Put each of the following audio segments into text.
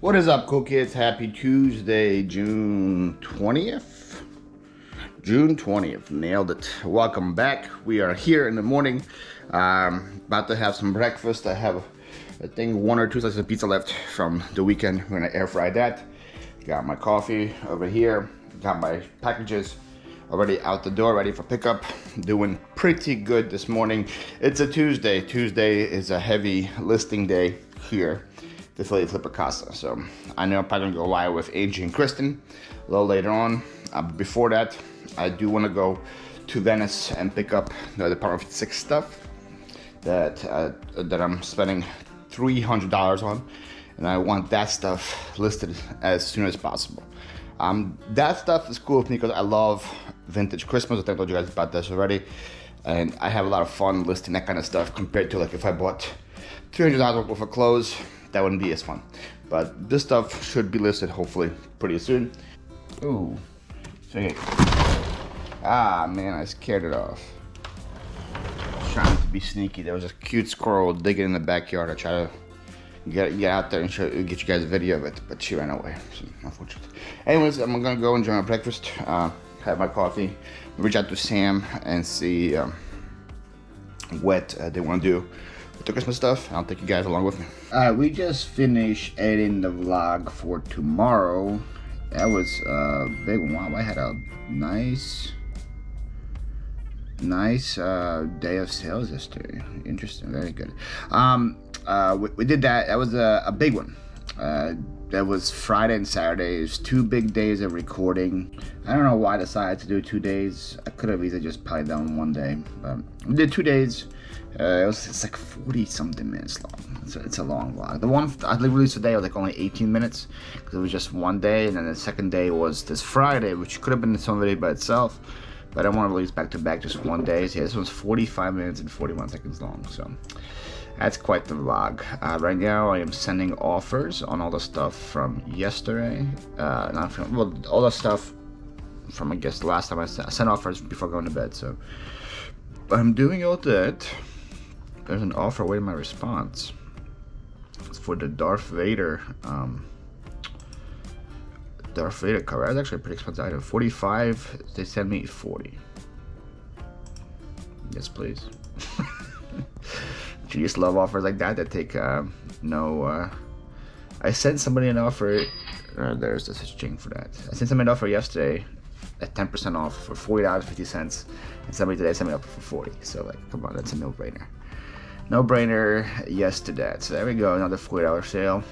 What is up, cool kids? Happy Tuesday, June 20th. June 20th, nailed it. Welcome back. We are here in the morning. About to have some breakfast. I have, I think, 1 or 2 slices of pizza left from the weekend. We're gonna air fry that. Got my coffee over here. Got my packages already out the door, ready for pickup. Doing pretty good this morning. It's a Tuesday. Tuesday is a heavy listing day here. The Flyp Casa. So I know I'm probably gonna go live with Angie and Kristen a little later on. Before that, I do want to go to Venice and pick up the Department 56 stuff that I'm spending $300 on, and I want that stuff listed as soon as possible. That stuff is cool with me because I love vintage Christmas. I think I told you guys about this already, and I have a lot of fun listing that kind of stuff compared to like if I bought $300 worth of clothes. That wouldn't be as fun. But this stuff should be listed hopefully pretty soon. Ooh. Okay. Ah, man, I scared it off. Trying to be sneaky. There was a cute squirrel digging in the backyard. I tried to get out there and get you guys a video of it, but she ran away. So, unfortunate. Anyways, I'm gonna go enjoy my breakfast, have my coffee, reach out to Sam and see what they want to do with the Christmas stuff. I'll take you guys along with me. We just finished editing the vlog for tomorrow. That was a big one. I had a nice day of sales yesterday. Interesting, very good. We did that. That was a big one. That was Friday and Saturday. It was 2 big days of recording. I don't know why I decided to do 2 days. I could have easily just probably done 1 day, but we did 2 days. It's like 40 something minutes long. It's a long vlog. The one I released today was like only 18 minutes because it was just 1 day, and then the second day was this Friday, which could have been its own video by itself, but I want to release back to back just 1 day. So yeah, this one's 45 minutes and 41 seconds long, so that's quite the vlog. Right now I am sending offers on all the stuff from yesterday. Not from, well, all the stuff from, I guess, the last time I sent offers before going to bed. So I'm doing all that. There's an offer waiting my response. It's for the Darth Vader cover. That's actually a pretty expensive item. 45. They sent me 40. Yes, please. You just love offers like that take no. I sent somebody an offer. There's the string for that. I sent somebody an offer yesterday at 10% off for $40.50, and somebody today sent me an offer for 40. So like, come on, that's a no-brainer. No-brainer, yes to that. So there we go, another $40 sale.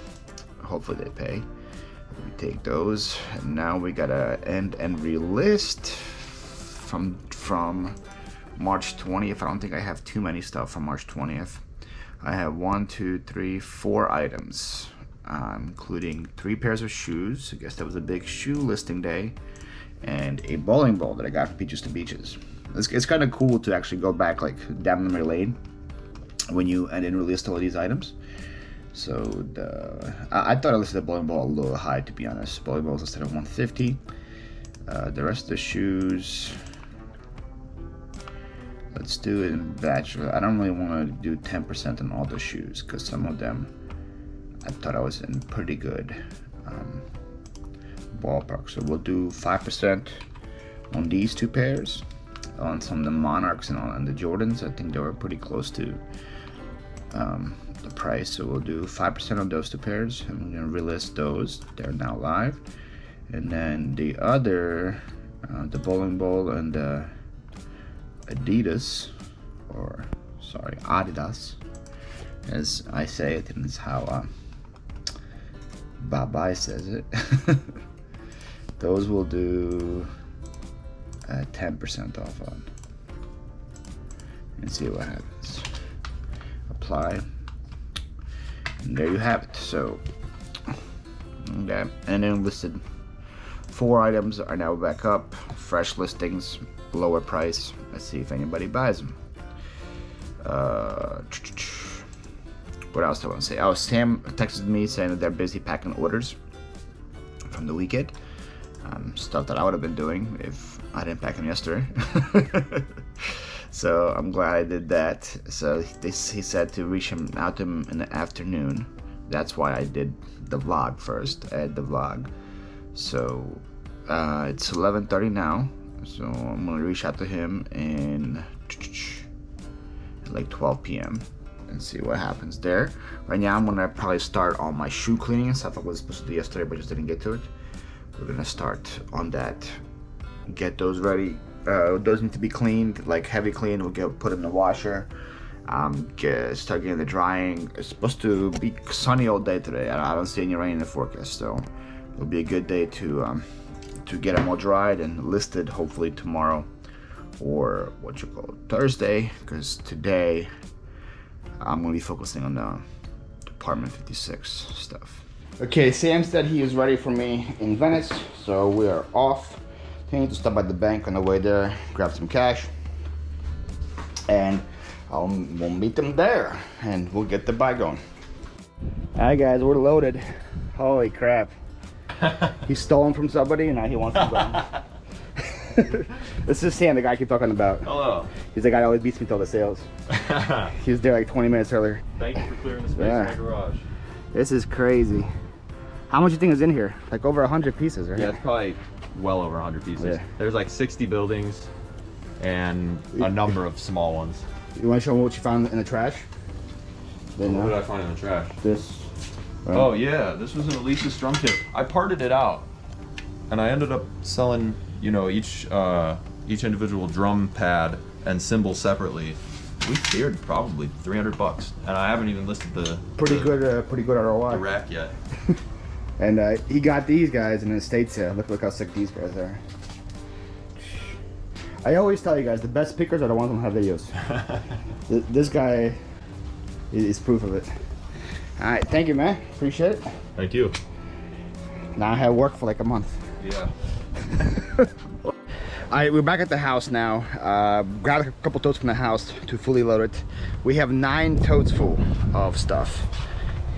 Hopefully they pay. We take those, and now we gotta end and relist from March 20th. I don't think I have too many stuff from March 20th. I have 1, 2, 3, 4 items, including 3 pairs of shoes. I guess that was a big shoe listing day, and a bowling ball that I got from Peaches to Beaches. It's kind of cool to actually go back like down memory lane when you and then relist all of these items. So I thought I listed the bowling ball a little high, to be honest. Bowling balls instead of 150. The rest of the shoes, let's do it in batch. I don't really want to do 10% on all the shoes because some of them I thought I was in pretty good ballpark. So we'll do 5% on these 2 pairs. On some of the Monarchs and on the Jordans, I think they were pretty close to the price. So we'll do 5% on those 2 pairs, and we're gonna relist those. They're now live. And then the other, the bowling ball and the Adidas, as I say it, and it's how Bye says it. Those will do 10% off on, and see what happens. Apply, and there you have it. So okay, and then listed 4 items are now back up, fresh listings, lower price. Let's see if anybody buys them. What else do I want to say? Oh, Sam texted me saying that they're busy packing orders from the weekend. Stuff that I would have been doing if I didn't pack them yesterday. So I'm glad I did that. So he said to reach out to him in the afternoon That's why I did the vlog first, add the vlog. So it's 11:30 now, so I'm gonna reach out to him in like 12 p.m. and see what happens there. Right now I'm gonna probably start on my shoe cleaning and stuff I was supposed to do yesterday but just didn't get to it. We're gonna start on that, get those ready. Those need to be cleaned, like heavy clean. We'll put them in the washer. Start getting the drying. It's supposed to be sunny all day today. I don't see any rain in the forecast, so it'll be a good day to get them all dried and listed hopefully tomorrow or Thursday, because today I'm gonna be focusing on the Department 56 stuff. Okay, Sam said he is ready for me in Venice, so we are off. I need to stop by the bank on the way there, grab some cash, and we'll meet them there, and we'll get the buy going. All right, guys, we're loaded. Holy crap! He stole them from somebody, and now he wants them gone. This is Sam, the guy I keep talking about. Hello. He's the guy that always beats me to all the sales. He was there like 20 minutes earlier. Thank you for clearing the space in my garage. This is crazy. How much do you think is in here? Like over 100 pieces, right? Yeah, it's probably well over 100 pieces. Yeah. There's like 60 buildings and a number of small ones. You want to show me what you found in the trash? What did I find in the trash? This. Right? Oh yeah, this was an Elisa's drum kit. I parted it out, and I ended up selling, you know, each individual drum pad and cymbal separately. We cleared probably $300, and I haven't even listed the pretty good ROI. The rack yet. And he got these guys in an estate sale. Look how sick these guys are. I always tell you guys, the best pickers are the ones who have videos. This guy is proof of it. All right, thank you, man. Appreciate it. Thank you. Now I have work for like a month. Yeah. All right, we're back at the house now. Grabbed a couple totes from the house to fully load it. We have 9 totes full of stuff.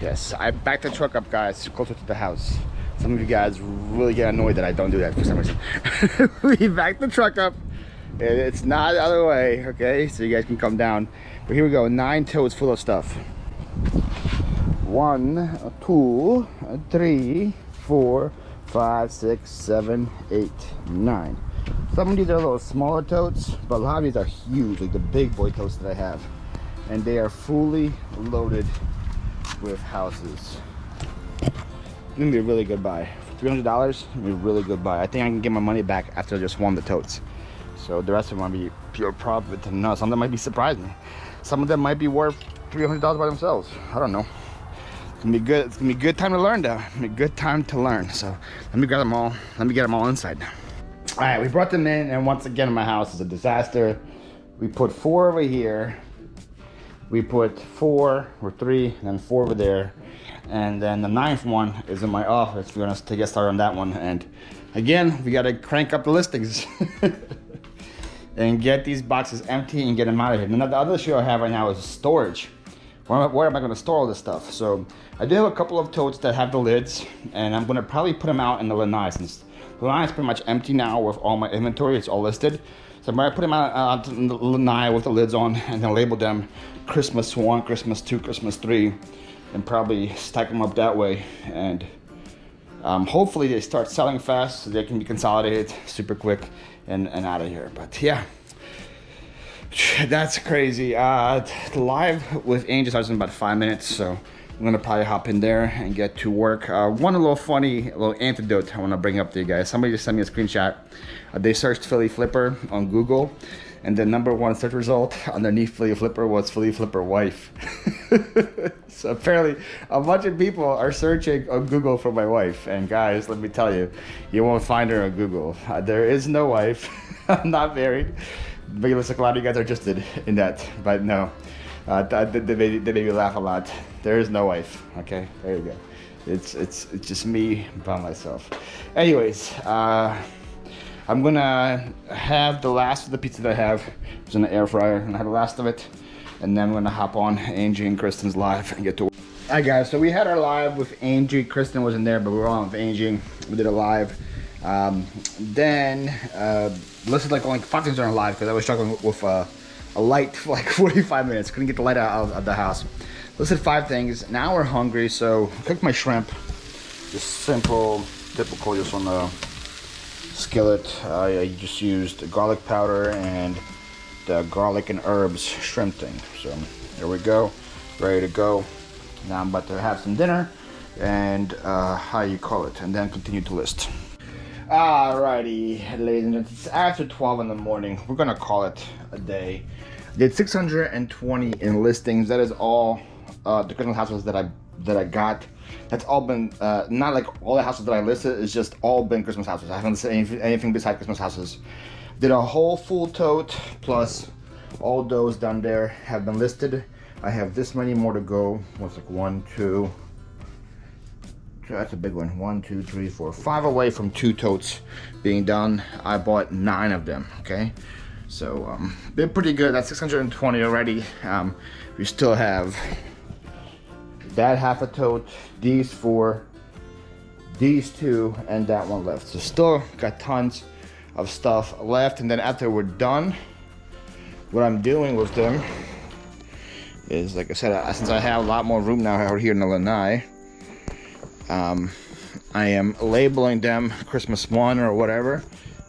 Yes, I backed the truck up, guys, closer to the house. Some of you guys really get annoyed that I don't do that for some reason. We backed the truck up. It's not the other way, okay? So you guys can come down. But here we go, 9 totes full of stuff. 1, 2, 3, 4, 5, 6, 7, 8, 9. Some of these are a little smaller totes, but a lot of these are huge, like the big boy totes that I have. And they are fully loaded with houses. It's gonna be a really good buy. For $300, it's gonna be a really good buy. I think I can get my money back after just one of the totes. So the rest of them might be pure profit. No, some of them might be surprising. Some of them might be worth $300 by themselves. I don't know. It's gonna be good. It's gonna be a good time to learn, though. It's gonna be a good time to learn. So let me grab them all. Let me get them all inside now. All right, we brought them in, and once again, my house is a disaster. We put 4 over here. We put 4 or 3, and then 4 over there. And then the 9th one is in my office. We're gonna get started on that one. And again, we gotta crank up the listings and get these boxes empty and get them out of here. And the other issue I have right now is storage. Where am I gonna store all this stuff? So I do have a couple of totes that have the lids, and I'm gonna probably put them out in the lanai, since the lanai is pretty much empty now with all my inventory. It's all listed. So I'm gonna put them out in the lanai with the lids on, and then label them Christmas 1, Christmas 2, Christmas 3, and probably stack them up that way. And hopefully they start selling fast so they can be consolidated super quick and out of here. But yeah, that's crazy. Live with Angel starts in about 5 minutes, so I'm gonna probably hop in there and get to work. One little funny little anecdote I wanna bring up to you guys. Somebody just sent me a screenshot. They searched Philly Flipper on Google, and the #1 search result underneath Philly Flipper was Philly Flipper wife. So apparently a bunch of people are searching on Google for my wife. And guys, let me tell you, you won't find her on Google. There is no wife. I'm not married. But it looks like a lot of you guys are interested in that, but no. They made me laugh a lot. There is no wife, okay? There you go. It's just me by myself. Anyways, I'm gonna have the last of the pizza that I have. It's in the air fryer, and I have the last of it. And then I'm gonna hop on Angie and Kristen's live and get to work. Alright guys, so we had our live with Angie. Kristen wasn't there, but we were on with Angie. We did a live. Then listed like only 5 things on live because I was struggling with a light for like 45 minutes. Couldn't get the light out of the house. listed 5 things. Now we're hungry, so I cooked my shrimp. Just simple, typical, just on the skillet. I just used garlic powder and the garlic and herbs shrimp thing. So there we go, ready to go. Now I'm about to have some dinner and how you call it, and then continue to list. Alrighty, ladies and gentlemen, it's after 12 in the morning. We're gonna call it a day. Did 620 in listings. That is all the Christmas houses that I got. That's all been not like all the houses that I listed. It's just all been Christmas houses. I haven't listed anything besides Christmas houses. Did a whole full tote plus all those down there have been listed. I have this many more to go. What's like 1, 2. That's a big one. 1, 2, 3, 4, 5 away from 2 totes being done. I bought 9 of them. Okay, so they're pretty good. That's 620 already. We still have that half a tote, these 4, these 2, and that one left. So still got tons of stuff left. And then after we're done, what I'm doing with them is, like I said, since I have a lot more room now out here in the lanai, I am labeling them Christmas 1 or whatever,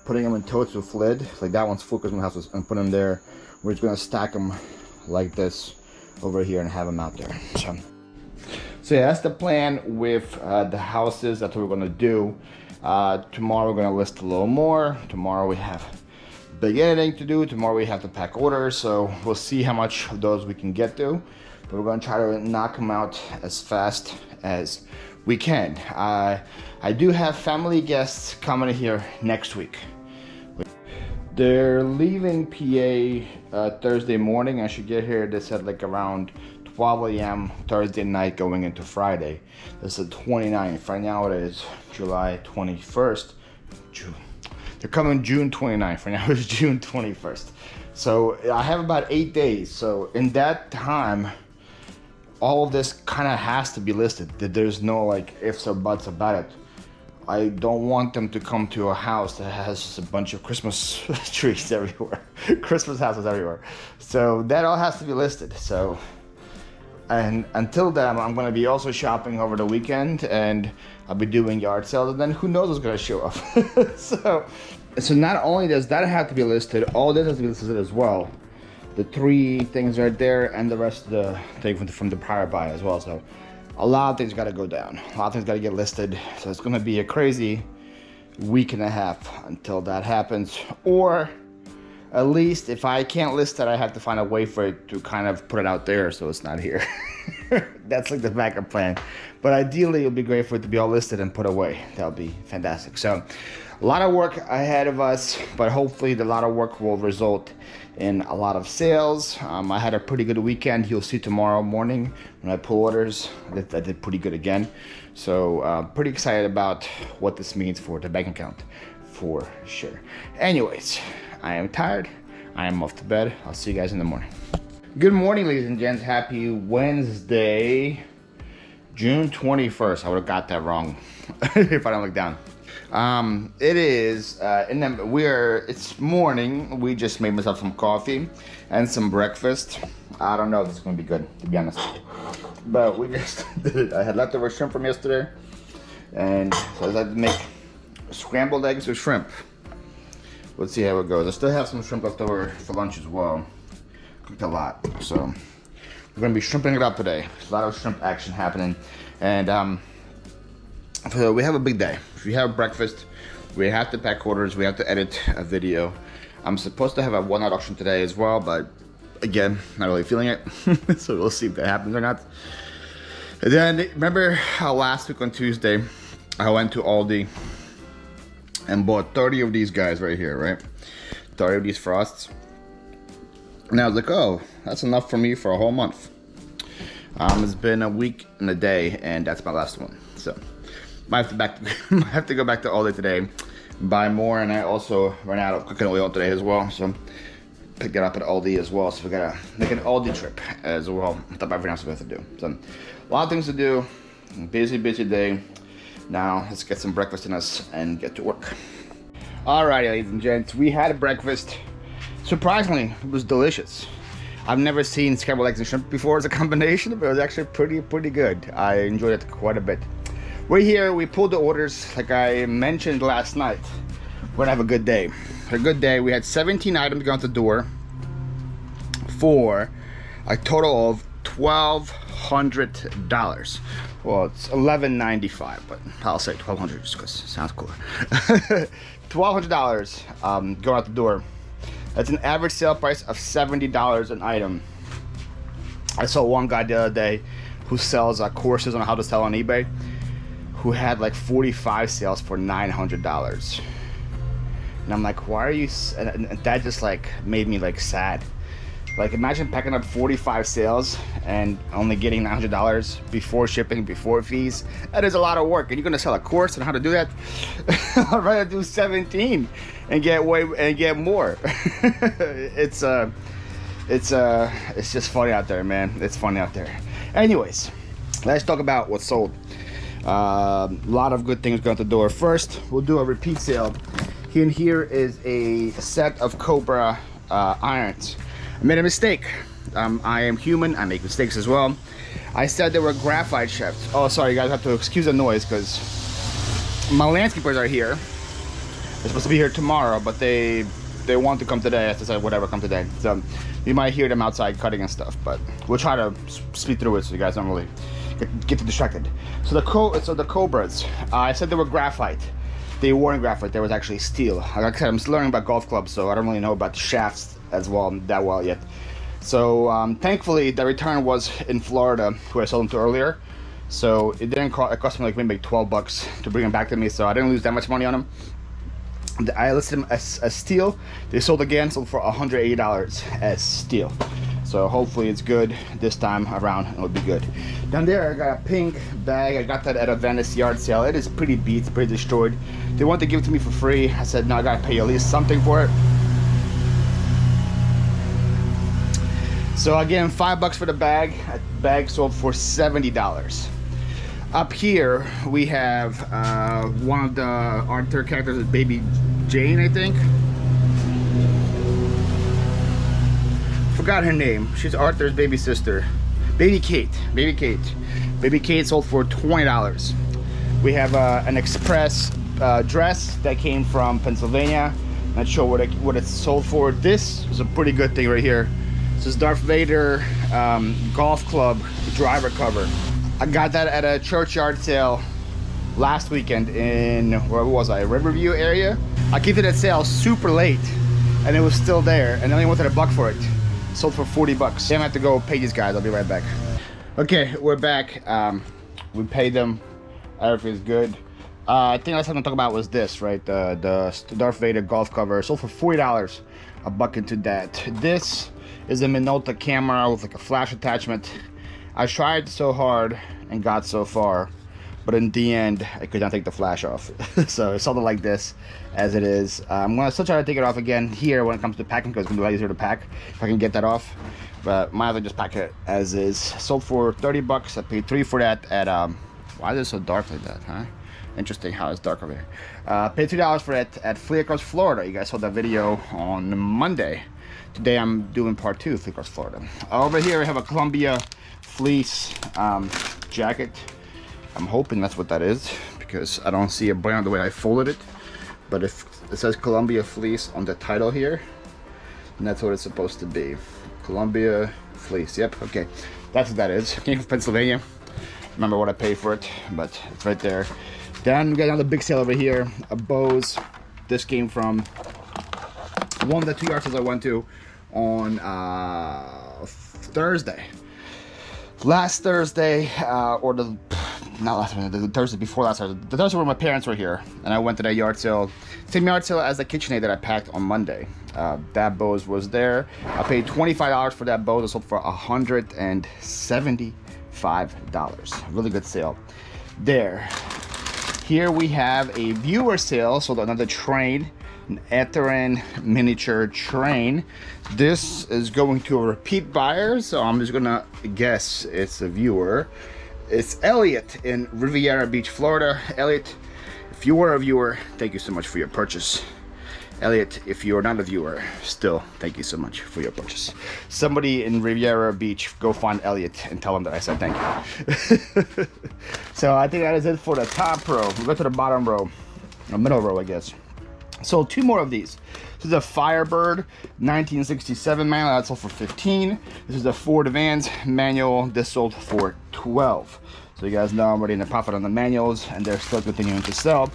putting them in totes with lid. Like that one's full Christmas houses, and put them there. We're just gonna stack them like this over here and have them out there. So yeah, that's the plan with the houses. That's what we're gonna do. Tomorrow we're gonna list a little more. Tomorrow we have big editing to do. Tomorrow we have to pack orders, so we'll see how much of those we can get to. But we're gonna try to knock them out as fast as we can. I do have family guests coming here next week. They're leaving PA Thursday morning. I should get here, they said, like around 12 a.m. Thursday night going into Friday. This is the 29th. Right now it is July 21st. They're coming June 29th. Right now it's June 21st. So I have about 8 days. So in that time, all of this kind of has to be listed. There's no like ifs or buts about it. I don't want them to come to a house that has just a bunch of Christmas trees everywhere, Christmas houses everywhere. So that all has to be listed. So, and until then, I'm going to be also shopping over the weekend, and I'll be doing yard sales, and then who knows what's going to show up. So not only does that have to be listed, all this has to be listed as well. The 3 things right there, and the rest of the thing from the prior buy as well. So a lot of things got to go down. A lot of things got to get listed. So it's going to be a crazy week and a half until that happens. Or at least if I can't list it, I have to find a way for it to kind of put it out there so it's not here. That's like the backup plan. But ideally, it would be great for it to be all listed and put away. That would be fantastic. So a lot of work ahead of us, but hopefully the lot of work will result in a lot of sales. I had a pretty good weekend. You'll see tomorrow morning when I pull orders. I did pretty good again. So pretty excited about what this means for the bank account for sure. Anyways, I am tired. I am off to bed. I'll see you guys in the morning. Good morning, ladies and gents. Happy Wednesday, June 21st. I would have got that wrong if I don't look down. It is, it's morning. We just made myself some coffee and some breakfast. I don't know if this is going to be good, to be honest. But we just did it. I had leftover shrimp from yesterday. And so I had to make scrambled eggs with shrimp. Let's see how it goes. I still have some shrimp left over for lunch as well. Cooked a lot. So we're going to be shrimping it up today. There's a lot of shrimp action happening. And, so we have a big day. If we have breakfast, we have to pack orders, we have to edit a video. I'm supposed to have a one-out auction today as well, but again, not really feeling it. So we'll see if that happens or not. And then, remember how last week on Tuesday, I went to Aldi and bought 30 of these guys right here, right? 30 of these frosts. And I was like, oh, that's enough for me for a whole month. It's been a week and a day, and that's my last one. So I have to go back to Aldi today, buy more, and I also ran out of cooking oil today as well. So pick it up at Aldi as well. So we gotta make an Aldi trip as well. On top of everything else we have to do. So a lot of things to do. Busy day. Now let's get some breakfast in us and get to work. Alrighty, ladies and gents, we had a breakfast. Surprisingly, it was delicious. I've never seen scrambled eggs and shrimp before as a combination, but it was actually pretty good. I enjoyed it quite a bit. We're here, we pulled the orders like I mentioned last night. We're gonna have a good day. A good day. We had 17 items go out the door for a total of $1,200. Well, it's $1,195, but I'll say $1,200 just because it sounds cooler. $1,200 go out the door. That's an average sale price of $70 an item. I saw one guy the other day who sells courses on how to sell on eBay, who had like 45 sales for $900. And I'm like, why are you? And that just like made me like sad. Like, imagine packing up 45 sales and only getting $900 before shipping, before fees. That is a lot of work. And you're gonna sell a course on how to do that? I'd rather do 17 and get more. It's just funny out there, man. It's funny out there. Anyways, let's talk about what's sold. A lot of good things going out the door. First, we'll do a repeat sale. Here is a set of Cobra irons. I made a mistake. I am human, I make mistakes as well. I said they were graphite shafts. Oh, sorry, you guys have to excuse the noise because my landscapers are here. They're supposed to be here tomorrow, but they want to come today. I said, whatever, come today. So you might hear them outside cutting and stuff, but we'll try to speed through it so you guys don't really get too distracted. So the Cobras, I said they were graphite. They weren't graphite, they was actually steel. Like I said, I'm still learning about golf clubs, so I don't really know about the shafts as well that well yet. So thankfully the return was in Florida, who I sold them to earlier. So it didn't cost, it cost me like maybe $12 to bring them back to me, so I didn't lose that much money on them. I listed them as steel. They sold for $180 as steel. So hopefully it's good this time around. It'll be good. Down there I got a pink bag. I got that at a Venice yard sale. It is pretty beat, it's pretty destroyed. They wanted to give it to me for free. I said no, I gotta pay at least something for it. So again, $5 for the bag. A bag sold for $70. Up here we have one of the Arthur characters, Baby Jane, I think. Forgot her name. She's Arthur's baby sister. Baby Kate. Baby Kate sold for $20. We have an express dress that came from Pennsylvania. Not sure what it's sold for. This is a pretty good thing right here. This is Darth Vader golf club driver cover. I got that at a churchyard sale last weekend in, where was I, Riverview area. I kept it at sale super late and it was still there and I only wanted $1 for it. Sold for $40. I'm gonna have to go pay these guys. I'll be right back. Okay, we're back. We paid them. Everything's good. I think last time I talked about was this, right? The Darth Vader golf cover. Sold for $40. $1 into that. This is a Minolta camera with like a flash attachment. I tried so hard and got so far, but in the end I could not take the flash off. So it's something like this as it is. I'm gonna still try to take it off again here when it comes to packing, because it's gonna be a lot easier to pack if I can get that off, but might as well just pack it as is. Sold for $30. I paid $3 for that at why is it so dark like that, huh? Interesting how it's dark over here. Paid $2 for it at Flyp, Florida. You guys saw that video on Monday. Today I'm doing part 2 of Flyp, Florida. Over here we have a Columbia fleece jacket. I'm hoping that's what that is because I don't see a brand the way I folded it. But if it says Columbia fleece on the title here, then that's what it's supposed to be. Columbia fleece. Yep. Okay, that's what that is. Came from Pennsylvania. Remember what I paid for it, but it's right there. Then we got another big sale over here. A Bose. This came from one of the 2 yard sales I went to on Thursday. Last Thursday, or the Thursday before last Thursday. The Thursday where my parents were here, and I went to that yard sale. Same yard sale as the KitchenAid that I packed on Monday. That Bose was there. I paid $25 for that Bose. It sold for $175. Really good sale there. Here we have a viewer sale. So another train, an Etherin miniature train. This is going to a repeat buyer, so I'm just gonna guess it's a viewer. It's Elliot in Riviera Beach, Florida. Elliot, if you were a viewer, thank you so much for your purchase. Elliot, if you're not a viewer, still, thank you so much for your purchase. Somebody in Riviera Beach, go find Elliot and tell him that I said thank you. So I think that is it for the top row. We'll go to the bottom row, or middle row, I guess. So 2 more of these. This is a Firebird 1967 manual that sold for 15. This is a Ford Advance manual. This sold for 12. So you guys know I'm already in the profit on the manuals, and they're still continuing to sell.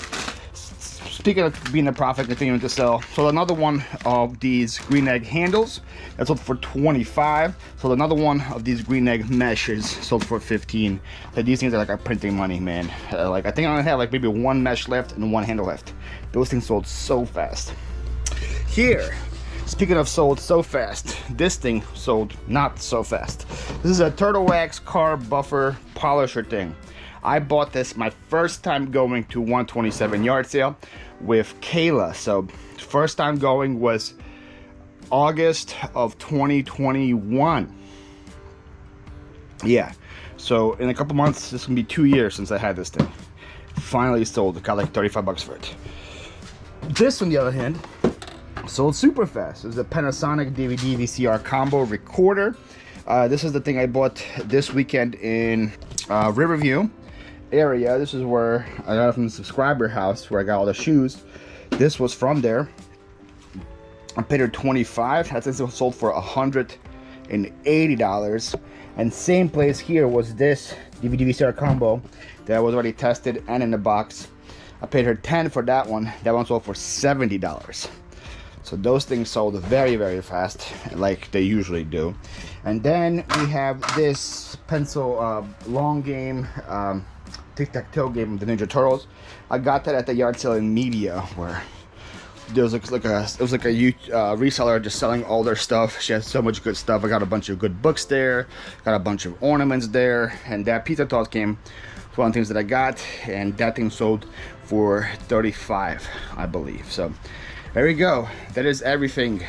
Speaking of being a profit, continuing to sell, so another one of these green egg handles that sold for 25. So another one of these green egg meshes sold for 15. So these things are like printing money, man. Like I think I only have like maybe 1 mesh left and 1 handle left. Those things sold so fast. Here, speaking of sold so fast, this thing sold not so fast. This is a Turtle Wax car buffer polisher thing. I bought this my first time going to 127 yard sale with Kayla. So first time going was August of 2021. Yeah, so in a couple months, this is gonna be 2 years since I had this thing. Finally sold. Got like 35 bucks for it. This, on the other hand, sold super fast. It was a Panasonic DVD VCR combo recorder. This is the thing I bought this weekend in Riverview area. This is where I got it from the subscriber house where I got all the shoes. This was from there. I paid her $25. That thing sold for $180. And same place here was this DVD VCR combo that was already tested and in the box. I paid her $10 for that one. That one sold for $70. So those things sold very, very fast, like they usually do. And then we have this pencil long game tic-tac-toe game of the Ninja Turtles. I got that at the yard sale in Media, where there was like a reseller just selling all their stuff. She has so much good stuff. I got a bunch of good books there, got a bunch of ornaments there, and that pizza toss game was one of the things that I got, and that thing sold for $35, I believe. So there we go. That is everything.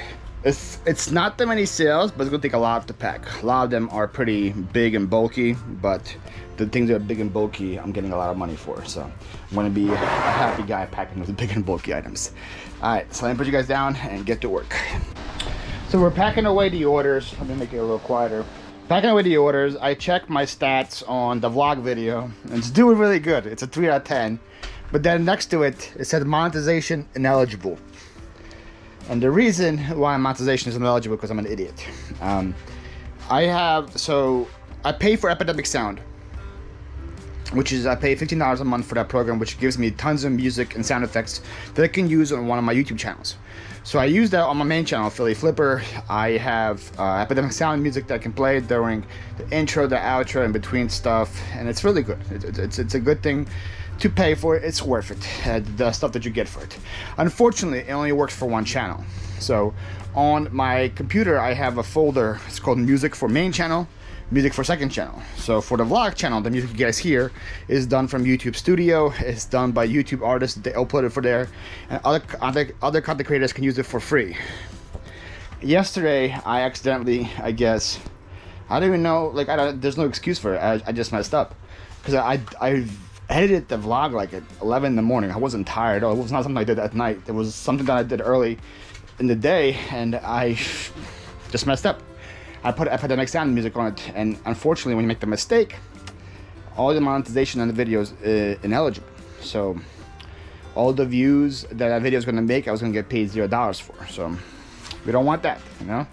It's not that many sales, but it's gonna take a lot to pack. A lot of them are pretty big and bulky, but the things that are big and bulky, I'm getting a lot of money for. So I'm gonna be a happy guy packing with the big and bulky items. All right, so let me put you guys down and get to work. So we're packing away the orders. Let me make it a little quieter. Packing away the orders. I checked my stats on the vlog video, and it's doing really good. It's a 3 out of 10. But then next to it, it said monetization ineligible. And the reason why monetization is ineligible because I'm an idiot. I pay for Epidemic Sound, which is I pay $15 a month for that program, which gives me tons of music and sound effects that I can use on one of my YouTube channels. So I use that on my main channel, Flyp. I have Epidemic Sound music that I can play during the intro, the outro, and between stuff, and it's really good. It's a good thing to pay for it. It's worth it, the stuff that you get for it. Unfortunately, it only works for one channel. So on my computer, I have a folder. It's called Music for Main Channel, Music for Second Channel. So for the vlog channel, the music you guys hear is done from YouTube Studio. It's done by YouTube artists. They upload it for there, and other content creators can use it for free. Yesterday, I accidentally, I guess, I don't even know. Like, there's no excuse for it. I just messed up because I edited the vlog like at 11 in the morning. I wasn't tired. It was not something I did at night. It was something that I did early in the day, and I just messed up. I put Epidemic Sound music on it, and unfortunately, when you make the mistake, all the monetization on the video is ineligible. So all the views that video is going to make, I was going to get paid $0 for. So we don't want that, you know.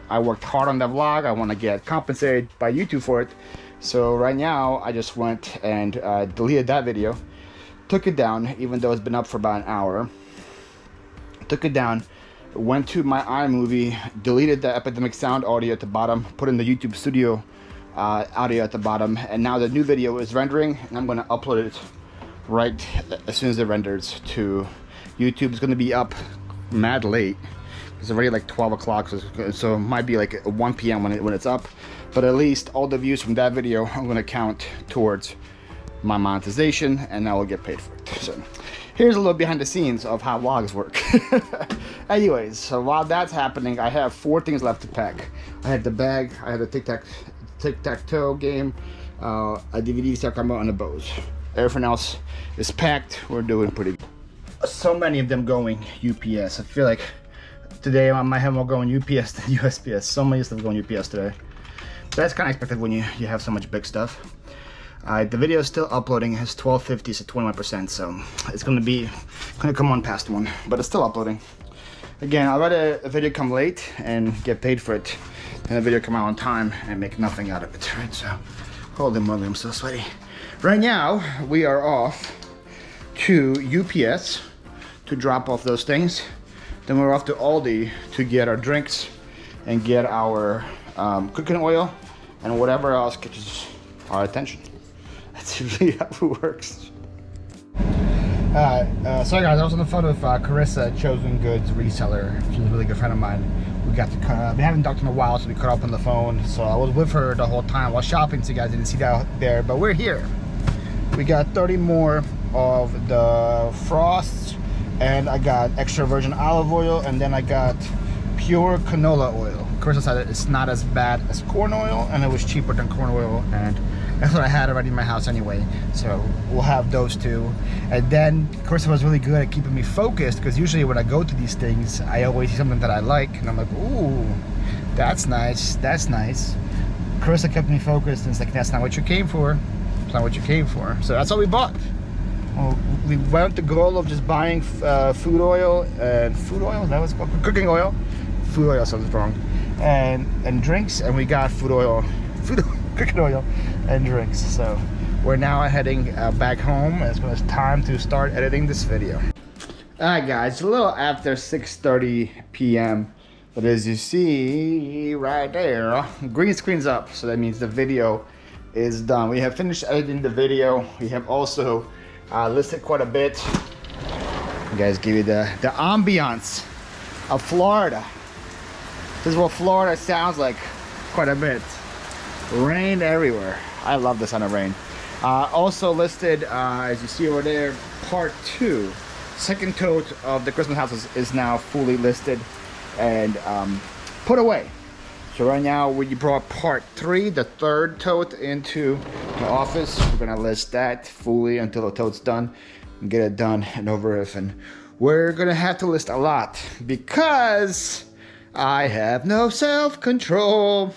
I worked hard on the vlog. I want to get compensated by YouTube for it. So right now, I just went and deleted that video, took it down, even though it's been up for about an hour. Took it down, went to my iMovie, deleted the Epidemic Sound audio at the bottom, put in the YouTube Studio audio at the bottom, and now the new video is rendering, and I'm going to upload it right as soon as it renders to YouTube. It's going to be up mad late. It's already like 12 o'clock, so it might be like 1 p.m. when it's up. But at least all the views from that video I'm going to count towards my monetization, and I will get paid for it. So here's a little behind the scenes of how vlogs work. Anyways, so while that's happening, I have 4 things left to pack. I have the bag, I have the tic-tac-toe game, a DVD set combo, and the bows. Everything else is packed. We're doing pretty good. so many of them going UPS. I feel like today I might have more going UPS than USPS. So many stuff going UPS today. That's kind of expected when you have so much big stuff. The video is still uploading. It's 12:50, so 21%. So it's gonna come on past 1, but it's still uploading. Again, I'd rather a video come late and get paid for it than a video come out on time and make nothing out of it, right? So, holy moly, I'm so sweaty. Right now, we are off to UPS to drop off those things. Then we're off to Aldi to get our drinks and get our cooking oil and whatever else catches our attention. That's usually how it works. Sorry guys, I was on the phone with Carissa, Chosen Goods reseller. She's a really good friend of mine. We haven't talked in a while, so we caught up on the phone. So I was with her the whole time while shopping, so you guys didn't see that there, but we're here. We got 30 more of the Frosts, and I got extra virgin olive oil, and then I got pure canola oil. Carissa said it's not as bad as corn oil, and it was cheaper than corn oil, and that's what I had already in my house anyway. So we'll have those two. And then Carissa was really good at keeping me focused, because usually when I go to these things, I always see something that I like, and I'm like, ooh, that's nice, that's nice. Carissa kept me focused, and it's like, that's not what you came for. It's not what you came for. So that's what we bought. Well, we went the goal of just buying food oil, that was called cooking oil. Food oil sounds wrong. And drinks, and we got cooking oil and drinks. So we're now heading back home, and it's time to start editing this video. Alright guys, it's a little after 6:30 p.m. but as you see right there, green screen's up, so that means the video is done. We have finished editing the video. We have also listed quite a bit. You guys, give you the ambiance of Florida. This is what Florida sounds like quite a bit. Rain everywhere. I love the sun of rain. Also listed, as you see over there, part 2. Second tote of the Christmas houses is now fully listed and put away. So right now we brought part 3, the third tote, into the office. We're gonna list that fully until the tote's done and get it done and over with. And we're gonna have to list a lot because I have no self-control.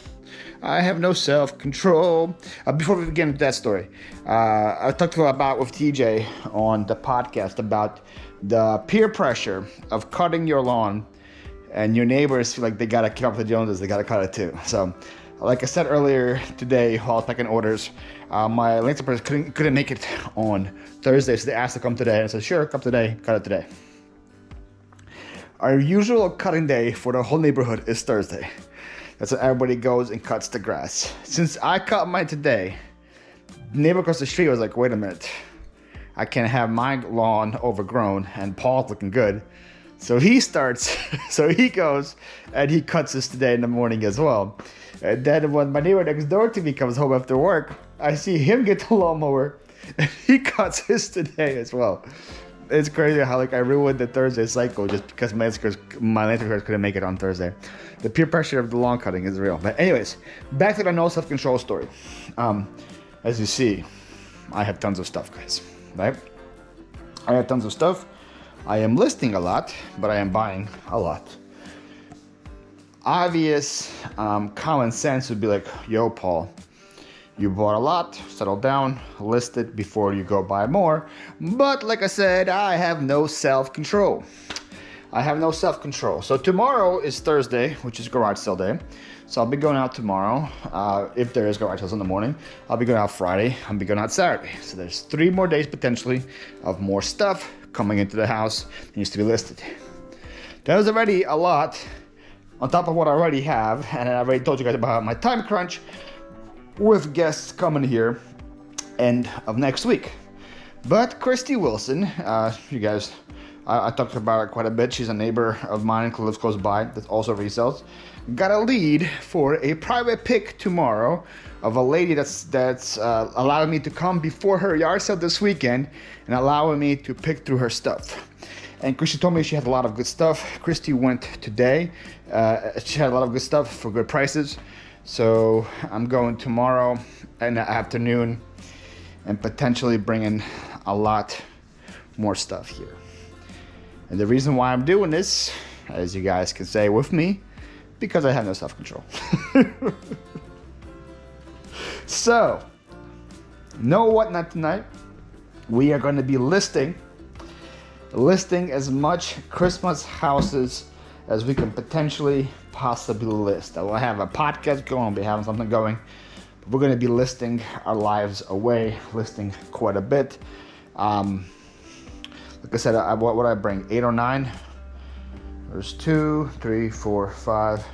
I have no self-control. Before we begin with that story, I talked about with TJ on the podcast about the peer pressure of cutting your lawn, and your neighbors feel like they gotta keep up with the Joneses, they gotta cut it too. So, like I said earlier today while I was packing orders, my landscaper person couldn't make it on Thursday, so they asked to come today, and I said, sure, come today, cut it today. Our usual cutting day for the whole neighborhood is Thursday. That's when everybody goes and cuts the grass. Since I cut mine today, the neighbor across the street was like, wait a minute, I can't have my lawn overgrown and Paul's looking good. So he goes and he cuts this today in the morning as well. And then when my neighbor next door to me comes home after work, I see him get the lawnmower and he cuts his today as well. It's crazy how I ruined the Thursday cycle just because my landscapers couldn't make it on Thursday. The peer pressure of the lawn cutting is real. But anyways, back to the no self-control story. As you see, I have tons of stuff, guys, right? I have tons of stuff. I am listing a lot, but I am buying a lot. Obvious common sense would be like, yo, Paul, you bought a lot, settle down, list it before you go buy more. But like I said, I have no self-control. So tomorrow is Thursday, which is garage sale day. So I'll be going out tomorrow. If there is garage sales in the morning, I'll be going out Friday. I'll be going out Saturday. So there's 3 more days potentially of more stuff coming into the house that needs to be listed. That was already a lot on top of what I already have. And I already told you guys about my time crunch with guests coming here end of next week. But Christy Wilson, you guys, I talked about her quite a bit. She's a neighbor of mine who lives close by that also resells. Got a lead for a private pick tomorrow of a lady that's allowing me to come before her yard sale this weekend and allowing me to pick through her stuff. And Christy told me she had a lot of good stuff. Christy went today. She had a lot of good stuff for good prices. So I'm going tomorrow in the afternoon and potentially bringing a lot more stuff here. And the reason why I'm doing this, as you guys can say with me, because I have no self-control. So, know what not tonight? We are going to be listing as much Christmas houses as we can potentially possibly list. I will have a podcast going, I'll be having something going. But we're going to be listing our lives away, listing quite a bit. Like I said, what would I bring? 8 or 9? There's 2, 3, 4, 5,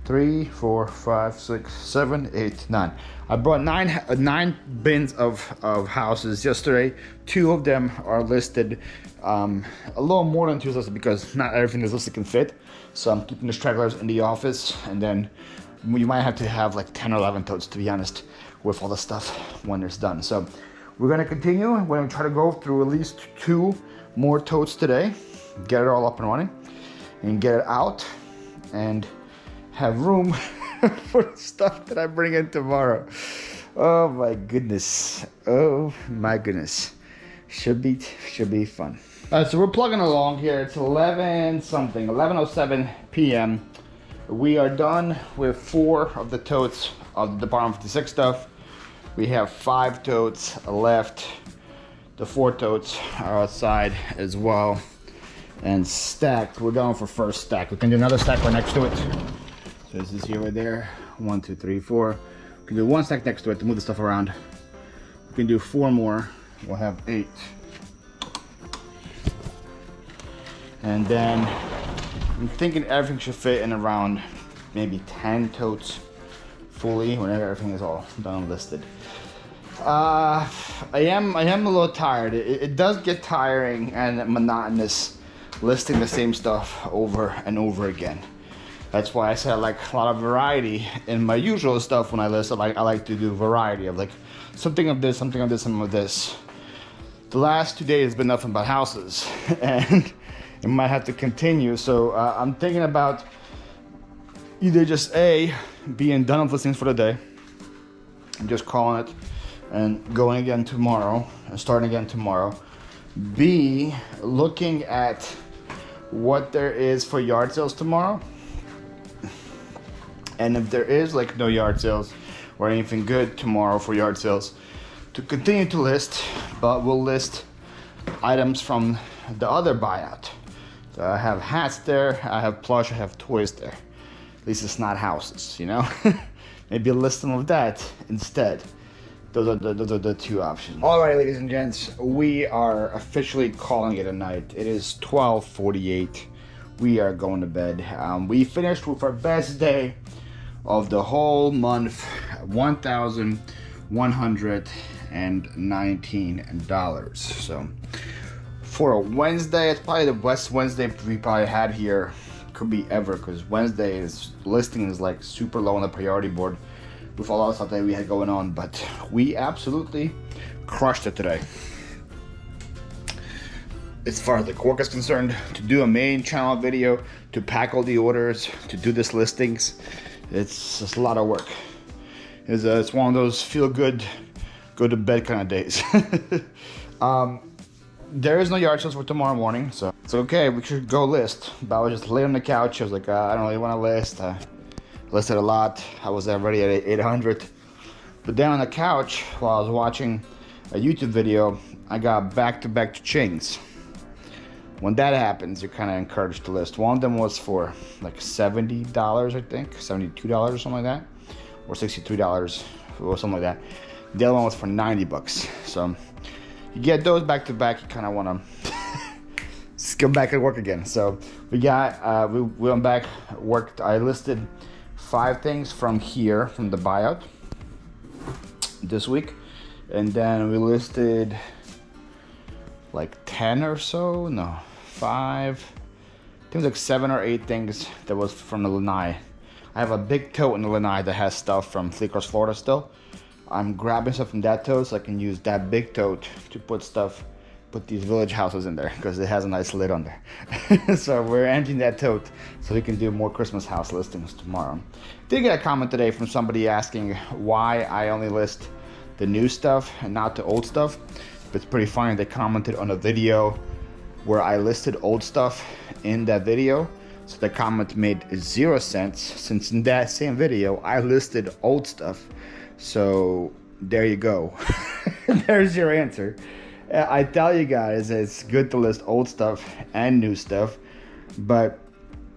3, 4, 5, 6, 7, 8, 9. I brought nine bins of houses yesterday. 2 of them are listed. A little more than 2 is listed because not everything is listed can fit. So I'm keeping the stragglers in the office, and then you might have to have like 10 or 11 totes, to be honest, with all the stuff when it's done. So we're gonna continue. We're gonna try to go through at least 2 more totes today, get it all up and running, and get it out, and have room for the stuff that I bring in tomorrow. Oh my goodness. Oh my goodness. Should be fun. So we're plugging along here. It's 11:07 p.m. We are done with 4 of the totes of the Department 56 stuff. We have 5 totes left. The 4 totes are outside as well and stacked. We're going for first stack. We can do another stack right next to it. So this is here right there. 1, 2, 3, 4. We can do 1 stack next to it to move the stuff around. We can do 4 more. We'll have 8. And then I'm thinking everything should fit in around maybe 10 totes fully whenever everything is all done and listed. I am a little tired. It does get tiring and monotonous listing the same stuff over and over again. That's why I said I like a lot of variety in my usual stuff when I list. I like to do variety of like something of this, something of this, something of this. The last 2 days has been nothing but houses, and it might have to continue. So I'm thinking about either just A, being done with listings for the day, and just calling it and going again tomorrow and starting again tomorrow. B, looking at what there is for yard sales tomorrow. And if there is like no yard sales or anything good tomorrow for yard sales, to continue to list, but we'll list items from the other buyout. So I have hats there, I have plush, I have toys there. At least it's not houses, you know? Maybe list some of that instead. Those are the 2 options. All right, ladies and gents, we are officially calling it a night. It is 12:48. We are going to bed. We finished with our best day of the whole month, $1,119. So for a Wednesday, it's probably the best Wednesday we probably had here, could be ever, because Wednesday is listing is like super low on the priority board with all the stuff that we had going on, but we absolutely crushed it today. As far as the work is concerned, to do a main channel video, to pack all the orders, to do this listings, it's just a lot of work. It's one of those feel good, go to bed kind of days. There is no yard sales for tomorrow morning, so it's okay, we should go list. But I was just laying on the couch, I was like, I don't really want to list. I listed a lot, I was already at 800. But then on the couch, while I was watching a YouTube video, I got back-to-back chings. When that happens, you're kind of encouraged to list. One of them was for like $70, I think, $72 or something like that, or $63 or something like that. The other one was for 90 bucks. So you get those back to back, you kind of want to go back and work again. So we went back, worked. I listed 5 things from here, from the buyout this week, and then we listed like 10 or so, no, 5, I think it was like 7 or 8 things that was from the Lanai. I have a big tote in the Lanai that has stuff from Flyp, Florida still. I'm grabbing stuff from that tote so I can use that big tote to put these village houses in there because it has a nice lid on there. So we're emptying that tote so we can do more Christmas house listings tomorrow. Did get a comment today from somebody asking why I only list the new stuff and not the old stuff. It's pretty funny, they commented on a video where I listed old stuff in that video. So the comment made 0 sense, since in that same video I listed old stuff. So there you go. There's your answer. I tell you guys, it's good to list old stuff and new stuff, but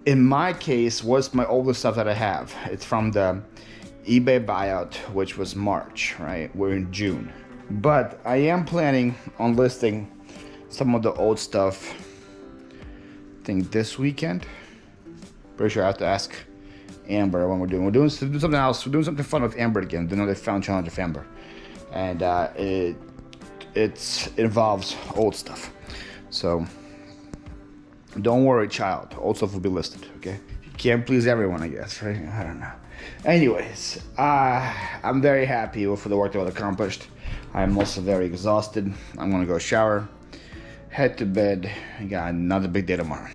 in my case, what's my oldest stuff that I have? It's from the eBay buyout, which was March, right? We're in June. But I am planning on listing some of the old stuff, I think this weekend. Pretty sure I have to ask Amber when we're doing something else. We're doing something fun with Amber again, the They Found Challenge with Amber. And it involves old stuff. So don't worry, child. Old stuff will be listed, okay? You can't please everyone, I guess, right? I don't know. Anyways, I'm very happy with the work that was accomplished. I'm also very exhausted. I'm gonna go shower, head to bed. I got another big day tomorrow.